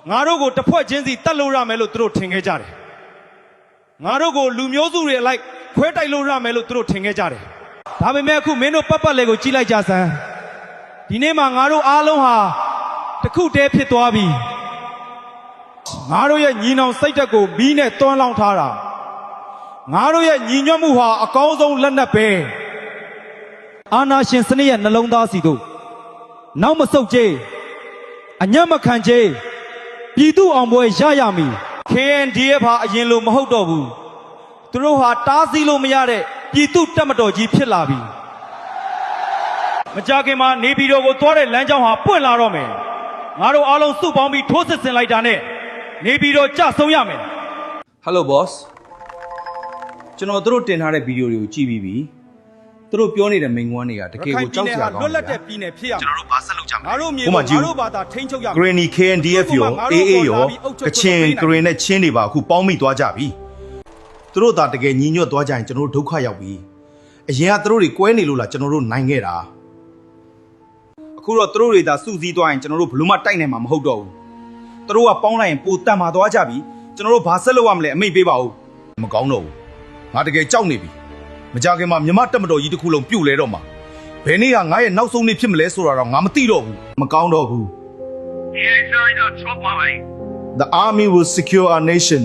ငါတို့ကိုတစ်ဖွဲ့ချင်းစီတတ်လို့ရမယ်လို့သူတို့ထင်ခဲ့ကြတယ်ငါတို့ကိုလူမျိုးစုတွေအလိုက်ခွဲတိုက်လို့ရမယ်လို့သူတို့ထင်ခဲ့ကြတယ်ဒါပေမဲ့အခုမင်းတို့ပတ်လေးကိုကြည့်လိုက်ကြစမ်းဒီနေ့မှာငါတို့အားလုံးဟာတစ်ခုတည်းဖြစ်သွားပြီငါတို့ရဲ့ညီနောင်စိတ်ဓာတ်ကိုမီးနဲ့တွန်းလောင်းထားတာငါတို့ရဲ့ညီညွတ်မှုဟာအကောင်းဆုံးလက်နက်ပဲအာနာရှင်စနစ်ရဲ့နှလုံးသားစီတို့နောက်မဆုတ်ကြေးအညံ့မခံကြေးပြည်သူအောင်ပွဲရရမည် KNDF ဟာအရင်လိုမဟုတ်တော့ဘူးသူတို့ဟာတားဆီးလို့မရတဲ့ပြည်သူတက်မတော်ကြီးဖြစ်လာပြီမကြခင်မှာနေပြည်တော်ကိုသွားတဲ့လမ်းကြောင်းဟာပွင့်လာတော့မယ်ငါတို့အားလုံးစုပေါင်းပြီးထိုးစစ်ဆင်လိုက်တာနဲ့နေပြည်တော်ကြဆုံးရမယ် Hello boss ကျွန်တော်တို့တင်ထားတဲ့ဗီဒီယိုတွေကိုကြည့်ပြီးပြီသူတို့ပြောနေတဲ့မိန့်ခွန်းတွေကတကယ်ကိုကြောက်စရာကောင်းတယ် လွတ်လပ်တဲ့ပြည်နယ်ဖြစ်ရမယ် ကျွန်တော်တို့ဘာဆက်လုပ်ကြမလဲ ငါတို့မြေပေါ်ငါတို့ဘာသာထိန်းချုပ်ရမယ် Granny KNDF ရော AA ရောကချင်ဂရင်နဲ့ချင်းတွေပါအခုပေါင်းမိသွားကြပြီသူတို့သာတကယ်ညီညွတ်သွားကြရင်ကျွန်တော်တို့ဒုက္ခရောက်ပြီအရင်ကသူတို့တွေကွဲနေလို့လားကျွန်တော်တို့နိုင်ခဲ့တာအခုတော့သူတို့တွေသာစုစည်းသွားရင်ကျွန်တော်တို့ဘလို့မှတိုက်နိုင်မှာမဟုတ်တော့ဘူးသူတို့ကပေါင်းလိုက်ရင်ပိုတန်မာသွားကြပြီကျွန်တော်တို့ဘာဆက်လုပ်ရမလဲအမိတ်ပေးပါဦးမကောင်းတော့ဘူးငါတကယ်ကြောက်နေပြီမကြခင်မှာမြမတက်မတော်ကြီးတစ်ခုလုံးပြုတ်လဲတော့မှာဘယ်နေ့ကငါရဲ့နောက်ဆုံးနေ့ဖြစ်မလဲဆိုတာတော့ငါမသိတော့ဘူးမကောင်းတော့ဘူး ဒီအိမ်ဆိုင်တော့ချောပါလိုက် The army will secure our nation.